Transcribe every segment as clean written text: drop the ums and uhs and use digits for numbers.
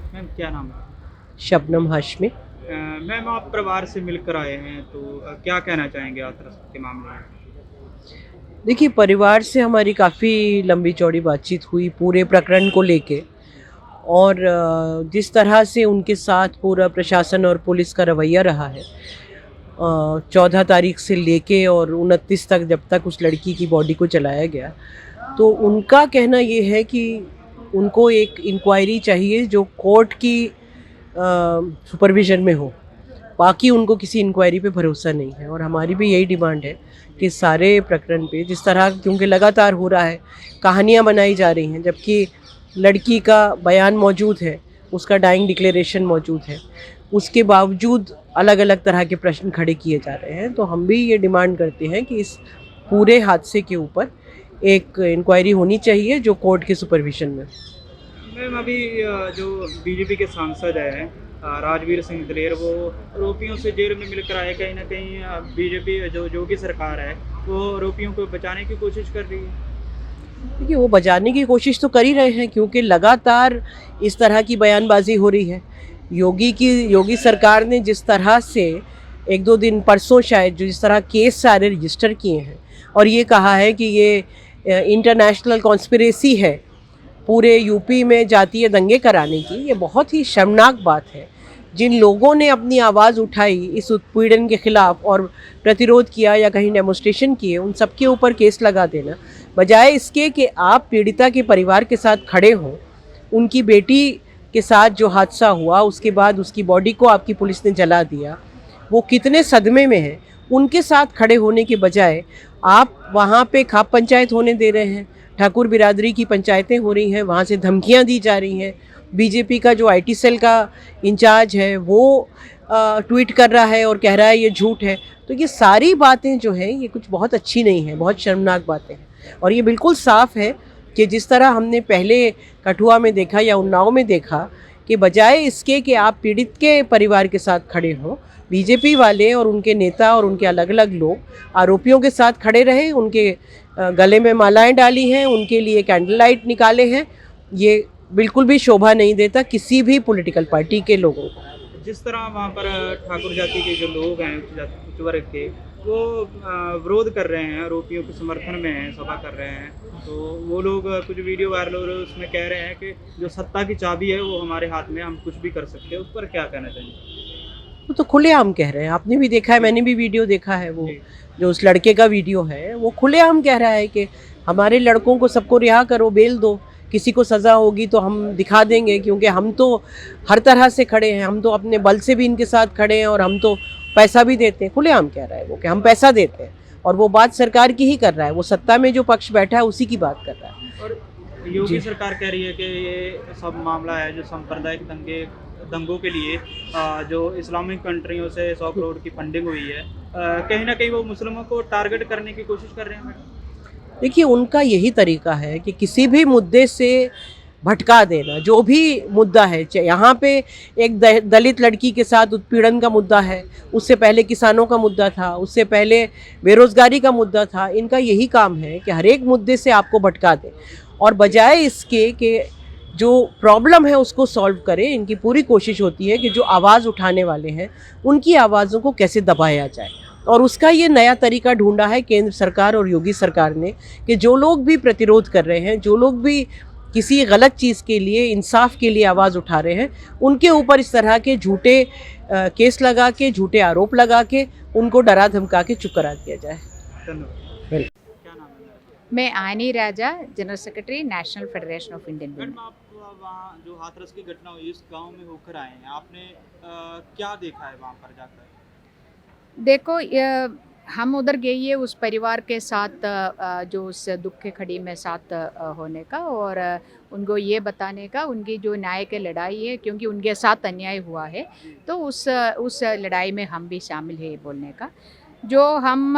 Ma'am क्या नाम है? शबनम हाशमी। मैम आप परिवार से मिलकर आए हैं तो क्या कहना चाहेंगे हाथरस के मामले में? देखिए, परिवार से हमारी काफ़ी लंबी चौड़ी बातचीत हुई पूरे प्रकरण को लेके। और जिस तरह से उनके साथ पूरा प्रशासन और पुलिस का रवैया रहा है 14 तारीख से लेके और 29 तक, जब तक उस लड़की की बॉडी को चलाया गया, तो उनका कहना ये है कि उनको एक इंक्वायरी चाहिए जो कोर्ट की सुपरविज़न में हो। बाकी उनको किसी इंक्वायरी पे भरोसा नहीं है। और हमारी भी यही डिमांड है कि सारे प्रकरण पे जिस तरह, क्योंकि लगातार हो रहा है, कहानियाँ बनाई जा रही हैं, जबकि लड़की का बयान मौजूद है, उसका डाइंग डिक्लेरेशन मौजूद है, उसके बावजूद अलग अलग तरह के प्रश्न खड़े किए जा रहे हैं। तो हम भी ये डिमांड करते हैं कि इस पूरे हादसे के ऊपर एक इंक्वायरी होनी चाहिए जो कोर्ट के सुपरविजन में। मैम अभी जो बीजेपी के सांसद हैं राजवीर सिंह दिलेर, वो आरोपियों से जेल में मिलकर आए। कहीं ना कहीं बीजेपी जो योगी सरकार है वो आरोपियों को बचाने की कोशिश कर रही है। देखिए, वो बचाने की कोशिश तो कर ही रहे हैं, क्योंकि लगातार इस तरह की बयानबाजी हो रही है। योगी सरकार ने जिस तरह से एक दो दिन परसों शायद जो जिस तरह केस सारे रजिस्टर किए हैं और ये कहा है कि ये इंटरनेशनल कॉन्स्पिरेसी है पूरे यूपी में जातीय दंगे कराने की, ये बहुत ही शर्मनाक बात है। जिन लोगों ने अपनी आवाज़ उठाई इस उत्पीड़न के ख़िलाफ़ और प्रतिरोध किया या कहीं डेमोस्ट्रेशन किए, उन सबके ऊपर केस लगा देना, बजाय इसके कि आप पीड़िता के परिवार के साथ खड़े हों। उनकी बेटी के साथ जो हादसा हुआ, उसके बाद उसकी बॉडी को आपकी पुलिस ने जला दिया, वो कितने सदमे में हैं, उनके साथ खड़े होने के बजाय आप वहाँ पे खाप पंचायत होने दे रहे हैं। ठाकुर बिरादरी की पंचायतें हो रही हैं, वहाँ से धमकियाँ दी जा रही हैं। बीजेपी का जो आईटी सेल का इंचार्ज है वो ट्वीट कर रहा है और कह रहा है ये झूठ है। तो ये सारी बातें जो हैं ये कुछ बहुत अच्छी नहीं हैं, बहुत शर्मनाक बातें हैं। और ये बिल्कुल साफ़ है कि जिस तरह हमने पहले कठुआ में देखा या उन्नाव में देखा कि बजाय इसके कि आप पीड़ित के परिवार के साथ खड़े हों, बीजेपी वाले और उनके नेता और उनके अलग अलग लोग आरोपियों के साथ खड़े रहे, उनके गले में मालाएं डाली हैं, उनके लिए कैंडल लाइट निकाले हैं। ये बिल्कुल भी शोभा नहीं देता किसी भी पॉलिटिकल पार्टी के लोगों को। जिस तरह वहाँ पर ठाकुर जाति के जो लोग हैं, उच्च वर्ग के, वो विरोध कर रहे हैं, आरोपियों के समर्थन में हैं, सभा कर रहे हैं, तो वो लोग कुछ वीडियो वायरल हो रहे हैं, उसमें कह रहे हैं कि जो सत्ता की चाबी है वो हमारे हाथ में, हम कुछ भी कर सकते हैं। उस पर क्या कहना चाहिए? वो तो खुलेआम कह रहे हैं, आपने भी देखा है, मैंने भी वीडियो देखा है। वो जी। जो उस लड़के का वीडियो है वो खुलेआम कह रहा है कि हमारे लड़कों को सबको रिहा करो, बेल दो, किसी को सज़ा होगी तो हम दिखा देंगे, क्योंकि हम तो हर तरह से खड़े हैं, हम तो अपने बल से भी इनके साथ खड़े हैं और हम तो पैसा भी देते हैं। खुलेआम कह रहा है वो कि हम पैसा देते हैं, और वो बात सरकार की ही कर रहा है, वो सत्ता में जो पक्ष बैठा है उसी की बात कर रहा है। और योगी जी। सरकार कह रही है कि ये सब मामला है जो सांप्रदायिक दंगों के लिए जो इस्लामिक कंट्रियों से 100 करोड़ की फंडिंग हुई है, कहीं ना कहीं वो मुस्लिमों को टारगेट करने की कोशिश कर रहे हैं मैडम। देखिए, उनका यही तरीका है कि किसी भी मुद्दे से भटका देना। जो भी मुद्दा है, चाहे यहाँ पे एक दलित लड़की के साथ उत्पीड़न का मुद्दा है, उससे पहले किसानों का मुद्दा था, उससे पहले बेरोज़गारी का मुद्दा था। इनका यही काम है कि हर एक मुद्दे से आपको भटका दें, और बजाय इसके कि जो प्रॉब्लम है उसको सॉल्व करें, इनकी पूरी कोशिश होती है कि जो आवाज़ उठाने वाले हैं उनकी आवाज़ों को कैसे दबाया जाए। और उसका ये नया तरीका ढूंढा है केंद्र सरकार और योगी सरकार ने कि जो लोग भी प्रतिरोध कर रहे हैं, जो लोग भी किसी गलत चीज़ के लिए, इंसाफ के लिए आवाज़ उठा रहे हैं, उनके ऊपर इस तरह के झूठे केस लगा के, झूठे आरोप लगा के उनको डरा धमका के चुप करा दिया जाए। धन्यवाद। वेल क्या नाम है मैडम? मैं Annie Raja, general secretary, National Federation of Indian Women. Madam आप वहाँ जो हाथरस की घटना हुई इस गांव में होकर आए हैं, आपने क्या देखा है वहाँ पर जाकर? देखो, हम उधर गए हैं उस परिवार के साथ, जो उस दुख के खड़ी में साथ होने का, और उनको ये बताने का उनकी जो न्याय की लड़ाई है, क्योंकि उनके साथ अन्याय हुआ है, तो उस लड़ाई में हम भी शामिल है बोलने का। जो हम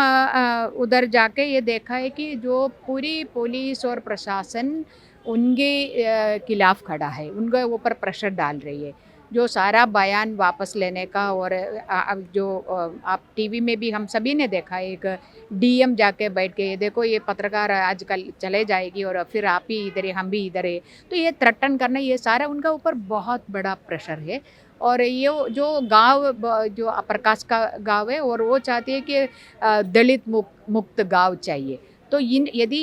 उधर जाके ये देखा है कि जो पूरी पुलिस और प्रशासन उनके खिलाफ खड़ा है, उनके ऊपर प्रेशर डाल रही है। जो सारा बयान वापस लेने का। और आप टीवी में भी हम सभी ने देखा, एक डीएम जाके बैठ के, ये देखो ये पत्रकार आजकल चले जाएगी और फिर आप ही इधर है, हम भी इधर है, तो ये थ्रेटन करना, ये सारा उनका ऊपर बहुत बड़ा प्रेशर है। और ये जो गांव जो प्रकाश का गांव है, और वो चाहती है कि दलित मुक्त गांव चाहिए। तो यदि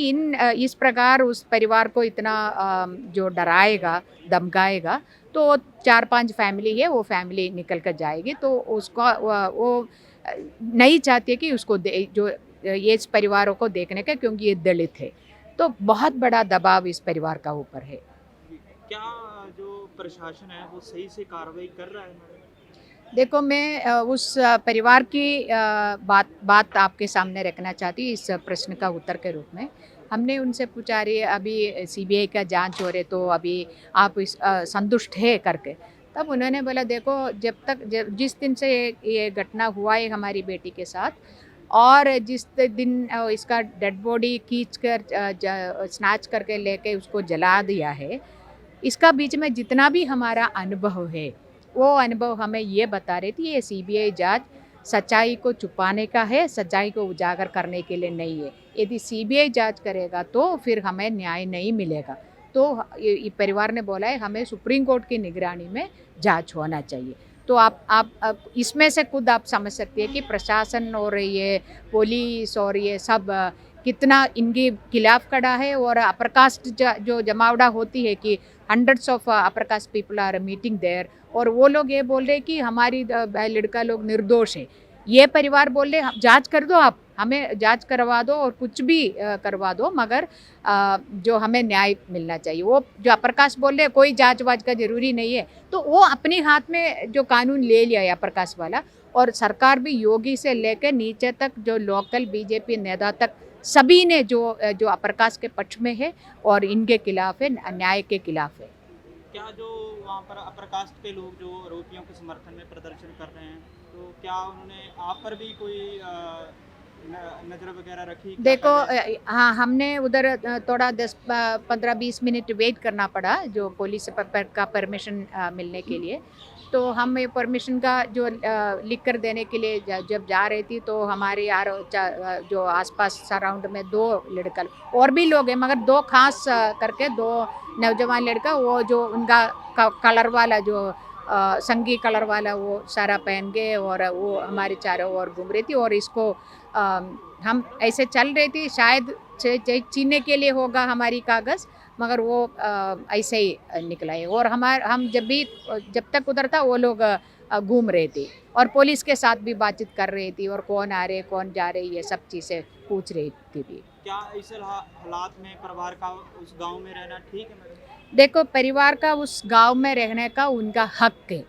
इस प्रकार उस परिवार को इतना जो डराएगा, धमकाएगा, तो 4-5 फैमिली है, वो फैमिली निकल कर जाएगी। तो उसका वो नहीं चाहती है कि उसको जो ये इस परिवारों को देखने का, क्योंकि ये दलित है। तो बहुत बड़ा दबाव इस परिवार का ऊपर है। क्या जो प्रशासन है वो सही से कार्रवाई कर रहा है मैडम? देखो, मैं उस परिवार की बात आपके सामने रखना चाहती हूँ इस प्रश्न का उत्तर के रूप में। हमने उनसे पूछा, रही अभी सीबीआई का जांच हो रहे, तो अभी आप इस संतुष्ट है करके। तब उन्होंने बोला, देखो जिस दिन से ये घटना हुआ है हमारी बेटी के साथ, और जिस दिन इसका डेड बॉडी खींच कर स्नैच करके लेके उसको जला दिया है, इसका बीच में जितना भी हमारा अनुभव है, वो अनुभव हमें ये बता रही थी, ये सीबीआई जांच सच्चाई को छुपाने का है, सच्चाई को उजागर करने के लिए नहीं है। यदि सीबीआई जांच करेगा तो फिर हमें न्याय नहीं मिलेगा। तो ये परिवार ने बोला है, हमें सुप्रीम कोर्ट की निगरानी में जांच होना चाहिए। तो आप इसमें से खुद आप समझ सकते हैं कि प्रशासन और ये पुलिस और ये सब कितना इनके खिलाफ खड़ा है। और अपर कास्ट जो जमावड़ा होती है कि hundreds of upper caste people are meeting there, और वो लोग ये बोल रहे कि हमारी लड़का लोग निर्दोष है। ये परिवार बोल रहे, जांच कर दो, आप हमें जांच करवा दो और कुछ भी करवा दो, मगर जो हमें न्याय मिलना चाहिए। वो जो अपर कास्ट बोल रहे कोई जांच वाच का जरूरी नहीं है, तो वो अपने हाथ में जो कानून ले लिया है अपर कास्ट वाला। और सरकार भी योगी से लेकर नीचे तक, जो लोकल बीजेपी नेता तक, सभी ने जो अपर कास्ट के पक्ष में है और इनके खिलाफ है, न्याय के खिलाफ है। क्या जो वहाँ पर अपर कास्ट के लोग जो आरोपियों के समर्थन में प्रदर्शन कर रहे हैं, तो क्या उन्होंने आप पर भी कोई नजर वगैरह रखी? देखो, हाँ, हमने उधर थोड़ा 10-15-20 मिनट वेट करना पड़ा, जो पुलिस का परमिशन मिलने के लिए। तो हम ये परमिशन का जो लिख कर देने के लिए जब जा रही थी, तो हमारे यार जो आसपास सराउंड में 2 लड़का और भी लोग हैं, मगर 2 खास करके 2 नौजवान लड़का, वो जो उनका कलर वाला, जो संगी कलर वाला वो सारा पहन गए, और वो हमारे चारों ओर घूम रही थी। और इसको हम ऐसे चल रही थी, शायद छीनने के लिए होगा हमारी कागज़, मगर वो ऐसे ही निकला है। और हम जब तक उधर था, वो लोग घूम रहे थे और पुलिस के साथ भी बातचीत कर रही थी, और कौन आ रहे कौन जा रहे, ये सब चीज़ें पूछ रही थी भी। क्या इस हालात में परिवार का उस गांव में रहना ठीक है मैडम? देखो, परिवार का उस गांव में रहने का उनका हक है।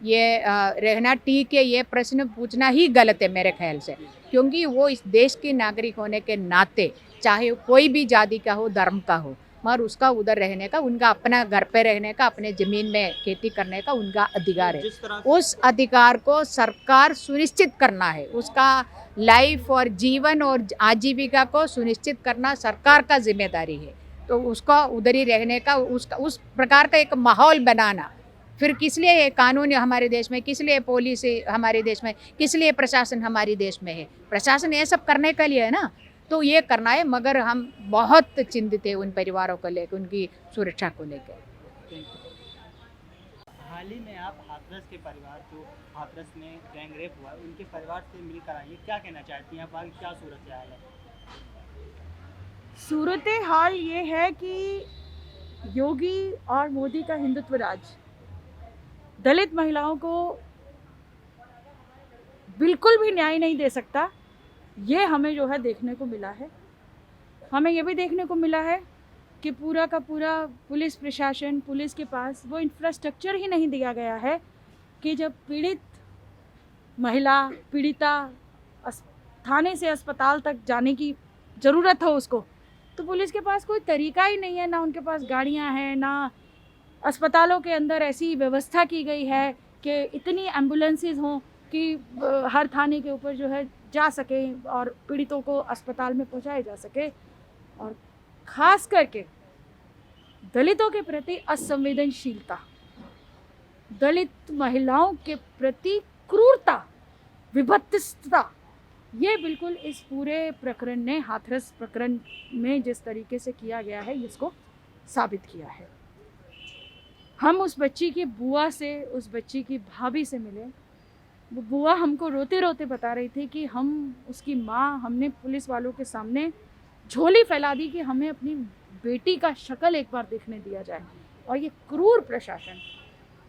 ये रहना ठीक है, ये प्रश्न पूछना ही गलत है मेरे ख्याल से, क्योंकि वो इस देश की नागरिक होने के नाते, चाहे कोई भी जाति का हो, धर्म का हो, मगर उसका उधर रहने का, उनका अपना घर पे रहने का, अपने ज़मीन में खेती करने का उनका अधिकार है। उस अधिकार को सरकार सुनिश्चित करना है, उसका लाइफ और जीवन और आजीविका को सुनिश्चित करना सरकार का जिम्मेदारी है। तो उसका उधर ही रहने का, उस प्रकार का एक माहौल बनाना। फिर किस लिए ये कानून हमारे देश में, किस लिए पुलिस हमारे देश में, किस लिए प्रशासन हमारे देश में है? प्रशासन ये सब करने के लिए है ना, तो ये करना है। मगर हम बहुत चिंतित है उन परिवारों को लेकर, उनकी सुरक्षा को लेकर। हाल ही में आप हाथरस के परिवार, जो हाथरस में गैंग रेप हुआ, उनके परिवार से मिलकर आइए, क्या कहना चाहती हैं आप? आगे क्या सूरत हाल है? सूरत हाल ये है कि योगी और मोदी का हिंदुत्व राज दलित महिलाओं को बिल्कुल भी न्याय नहीं दे सकता। ये हमें जो है देखने को मिला है। हमें ये भी देखने को मिला है कि पूरा का पूरा पुलिस प्रशासन, पुलिस के पास वो इंफ्रास्ट्रक्चर ही नहीं दिया गया है कि जब पीड़ित महिला, पीड़िता थाने से अस्पताल तक जाने की ज़रूरत हो उसको, तो पुलिस के पास कोई तरीका ही नहीं है। ना उनके पास गाड़ियां हैं, ना अस्पतालों के अंदर ऐसी व्यवस्था की गई है कि इतनी एम्बुलेंसेस हों कि हर थाने के ऊपर जो है जा सके और पीड़ितों को अस्पताल में पहुंचाया जा सके। और ख़ास करके दलितों के प्रति असंवेदनशीलता, दलित महिलाओं के प्रति क्रूरता, विभत्सता, ये बिल्कुल इस पूरे प्रकरण ने, हाथरस प्रकरण में जिस तरीके से किया गया है, इसको साबित किया है। हम उस बच्ची की बुआ से, उस बच्ची की भाभी से मिले। वो बुआ हमको रोते रोते बता रही थी कि हम, उसकी माँ, हमने पुलिस वालों के सामने झोली फैला दी कि हमें अपनी बेटी का शक्ल एक बार देखने दिया जाए। और ये क्रूर प्रशासन,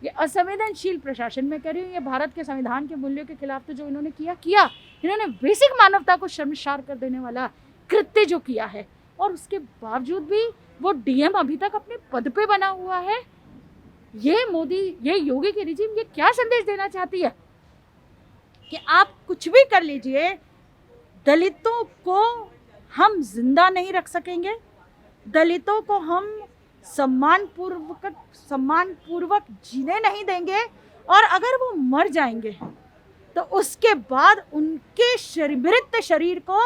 ये असंवेदनशील प्रशासन, मैं कह रही हूँ, ये भारत के संविधान के मूल्यों के खिलाफ तो जो इन्होंने किया, इन्होंने बेसिक मानवता को शर्मसार कर देने वाला कृत्य जो किया है, और उसके बावजूद भी वो डीएम अभी तक अपने पद पे बना हुआ है। ये मोदी, ये योगी की रिजीम ये क्या संदेश देना चाहती है कि आप कुछ भी कर लीजिए, दलितों को हम जिंदा नहीं रख सकेंगे, दलितों को हम सम्मानपूर्वक जीने नहीं देंगे, और अगर वो मर जाएंगे तो उसके बाद उनके मृत शरीर को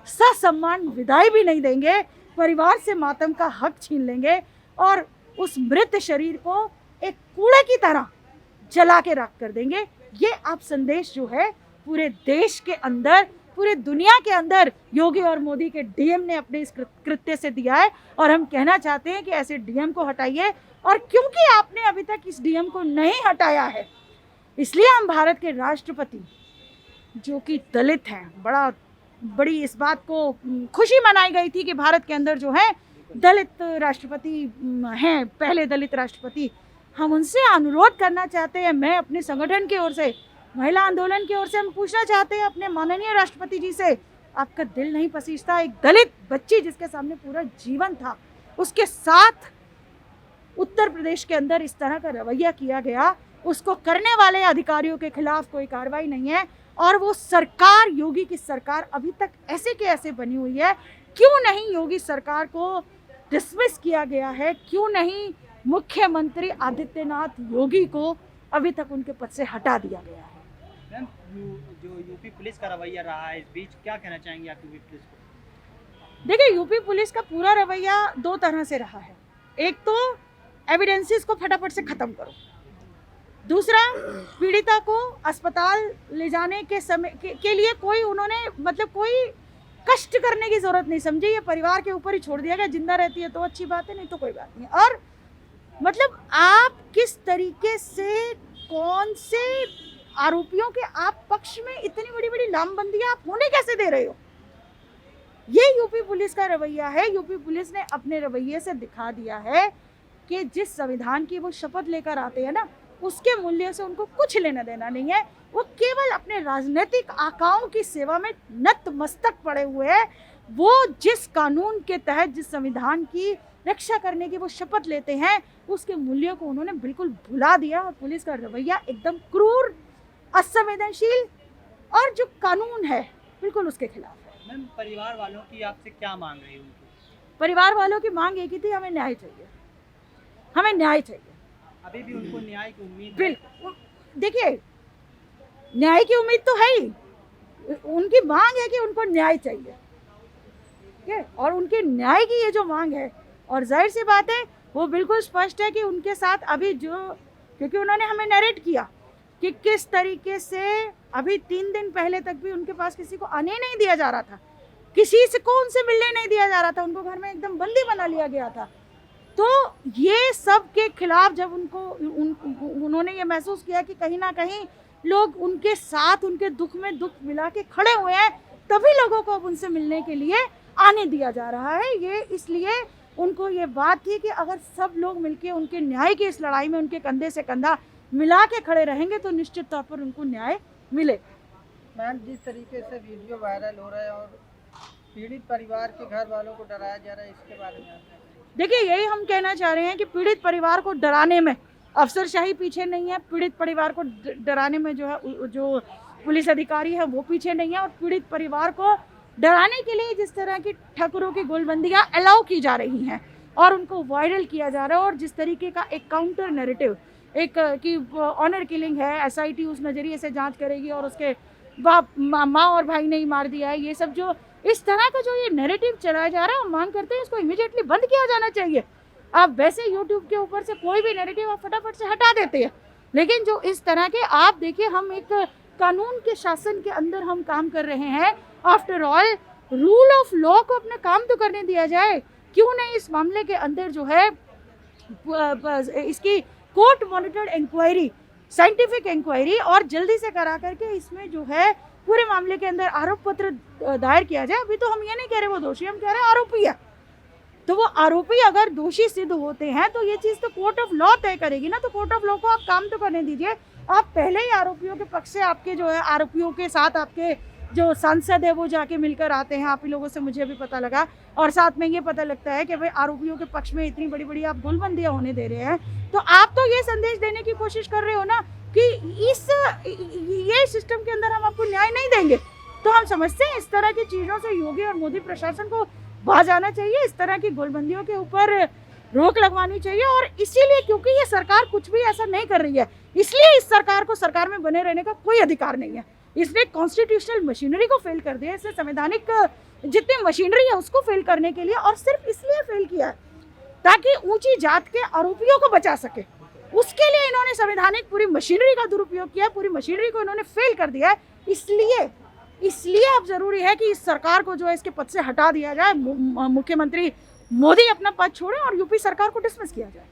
ससम्मान विदाई भी नहीं देंगे, परिवार से मातम का हक छीन लेंगे और उस मृत शरीर को एक कूड़े की तरह जला के राख कर देंगे। ये आप संदेश जो है पूरे देश के अंदर, पूरे दुनिया के अंदर योगी और मोदी के डीएम ने अपने इस कृत्य से दिया है, और हम कहना चाहते हैं कि ऐसे डीएम को हटाइए। और क्योंकि आपने अभी तक इस डीएम को नहीं हटाया है, इसलिए हम भारत के राष्ट्रपति, जो कि दलित हैं, बड़ी इस बात को खुशी मनाई गई थी कि भारत के अंदर जो है दलित राष्ट्रपति हैं, पहले दलित राष्ट्रपति, हम उनसे अनुरोध करना चाहते हैं, मैं अपने संगठन की ओर से, महिला आंदोलन की ओर से हम पूछना चाहते हैं अपने माननीय राष्ट्रपति जी से, आपका दिल नहीं पसीजता एक दलित बच्ची जिसके सामने पूरा जीवन था, उसके साथ उत्तर प्रदेश के अंदर इस तरह का रवैया किया गया, उसको करने वाले अधिकारियों के खिलाफ कोई कार्रवाई नहीं है, और वो सरकार, योगी की सरकार अभी तक ऐसे के ऐसे बनी हुई है। क्यों नहीं योगी सरकार को डिसमिस किया गया है, क्यों नहीं मुख्यमंत्री आदित्यनाथ योगी को अभी तक उनके पद से हटा दिया गया है? मैम, जो यूपी पुलिस का रवैया रहा है इस बीच, क्या कहना चाहेंगे आप यूपी पुलिस को? देखिए, यूपी पुलिस का पूरा रवैया दो तरह से रहा है। एक तो एविडेंसेस को फटाफट से खत्म करो, दूसरा पीड़िता को अस्पताल ले जाने के समय के लिए कोई उन्होंने मतलब कोई कष्ट करने की जरूरत नहीं समझी, ये परिवार के ऊपर ही छोड़ दिया गया। जिंदा रहती है तो अच्छी बात है, नहीं तो कोई बात नहीं। और मतलब आप किस तरीके से, कौन से आरोपियों के आप पक्ष में इतनी बड़ी बड़ी लामबंदियां आप होने कैसे दे रहे हो? ये यूपी पुलिस का रवैया है। यूपी पुलिस ने अपने रवैये से दिखा दिया है कि जिस संविधान की वो शपथ लेकर आते हैं ना, उसके मूल्य से उनको कुछ लेना देना नहीं है। वो केवल अपने राजनीतिक आकाओं की सेवा में नतमस्तक पड़े हुए हैं। वो जिस कानून के तहत, जिस संविधान की रक्षा करने की वो शपथ लेते हैं, उसके मूल्यों को उन्होंने बिल्कुल भुला दिया। और पुलिस का रवैया एकदम क्रूर, असंवेदनशील और जो कानून है बिल्कुल उसके खिलाफ है। मैम, परिवार वालों की आपसे क्या मांग रही है उनकी? परिवार वालों की मांग एक ही थी, हमें न्याय चाहिए, हमें न्याय चाहिए। अभी भी उनको न्याय की उम्मीद है? बिल्कुल, देखिए न्याय की उम्मीद तो है ही, उनकी मांग है कि उनको न्याय चाहिए, ठीक है। और उनके न्याय की ये जो मांग है, और जाहिर सी बात है वो बिल्कुल स्पष्ट है कि उनके साथ अभी जो, क्योंकि उन्होंने हमें नरेट किया कि किस तरीके से अभी 3 दिन पहले तक भी उनके पास किसी को आने नहीं दिया जा रहा था, किसी से को उनसे मिलने नहीं दिया जा रहा था, उनको घर में एकदम बंदी बना लिया गया था। तो ये सब के खिलाफ जब उन्होंने ये महसूस किया कि कहीं ना कहीं लोग उनके साथ, उनके दुख में दुख मिला के खड़े हुए हैं, तभी लोगों को अब उनसे मिलने के लिए आने दिया जा रहा है। ये इसलिए उनको ये बात थी कि अगर सब लोग मिलके उनके न्याय की इस लड़ाई में उनके कंधे से कंधा मिला के खड़े रहेंगे तो निश्चित तौर पर उनको न्याय मिले। मैम, जिस तरीके से वीडियो वायरल हो रहा है और पीड़ित परिवार के घर वालों को डराया जा रहा है, इसके बारे में देखिए, यही हम कहना चाह रहे हैं कि पीड़ित परिवार को डराने में अफसरशाही पीछे नहीं है, पीड़ित परिवार को डराने में जो है, जो पुलिस अधिकारी है वो पीछे नहीं है। और पीड़ित परिवार को डराने के लिए जिस तरह की ठकुरों की गोलबंदियां अलाउ की जा रही हैं और उनको वायरल किया जा रहा है, और जिस तरीके का एक काउंटर नैरेटिव, एक कि ऑनर किलिंग है, एसआईटी उस नज़रिए से जांच करेगी और उसके माँ और भाई ने ही मार दिया है, ये सब जो इस तरह का जो ये नैरेटिव चलाया जा रहा है, हम मांग करते हैं इसको इमीडिएटली बंद किया जाना चाहिए। आप वैसे यूट्यूब के ऊपर से कोई भी नैरेटिव आप फटाफट से हटा देते हैं, लेकिन जो इस तरह के, आप देखिए, हम एक कानून के शासन के अंदर हम काम कर रहे हैं। After all rule of law को अपना काम तो करने दिया जाए। क्यों नहीं इस मामले के अंदर जो है इसकी court monitored inquiry, scientific inquiry और जल्दी से करा करके इसमें जो है पूरे मामले के अंदर आरोप पत्र दायर किया जाए। अभी तो हम ये नहीं कह रहे वो दोषी, हम कह रहे हैं आरोपी है। तो वो आरोपी अगर दोषी सिद्ध होते हैं तो ये चीज़ तो कोर्ट ऑफ लॉ तय करेगी ना। तो कोर्ट ऑफ लॉ को आप काम तो करने दीजिए। आप पहले ही आरोपियों के पक्ष से आपके जो है आरोपियों के साथ आपके जो सांसद है वो जाके मिलकर आते हैं। आप ही लोगों से मुझे भी पता लगा, और साथ में ये पता लगता है कि भाई आरोपियों के पक्ष में इतनी बड़ी बड़ी आप गोलबंदियां होने दे रहे हैं। तो आप तो ये संदेश देने की कोशिश कर रहे हो ना कि ये सिस्टम के अंदर हम आपको न्याय नहीं देंगे। तो हम समझते हैं इस तरह की चीज़ों से योगी और मोदी प्रशासन को बाज आना चाहिए। इस तरह की गोलबंदियों के ऊपर रोक लगवानी चाहिए। और इसीलिए, क्योंकि ये सरकार कुछ भी ऐसा नहीं कर रही है, इसलिए इस सरकार को सरकार में बने रहने का कोई अधिकार नहीं है। इसने कॉन्स्टिट्यूशनल मशीनरी को फेल कर दिया, इसने संवैधानिक जितनी मशीनरी है उसको फेल करने के लिए, और सिर्फ इसलिए फेल किया है ताकि ऊंची जात के आरोपियों को बचा सके। उसके लिए इन्होंने संवैधानिक पूरी मशीनरी का दुरुपयोग किया, पूरी मशीनरी को इन्होंने फेल कर दिया है। इसलिए अब जरूरी है कि इस सरकार को जो है इसके पद से हटा दिया जाए, मुख्यमंत्री मोदी अपना पद छोड़े और यूपी सरकार को डिसमिस किया जाए।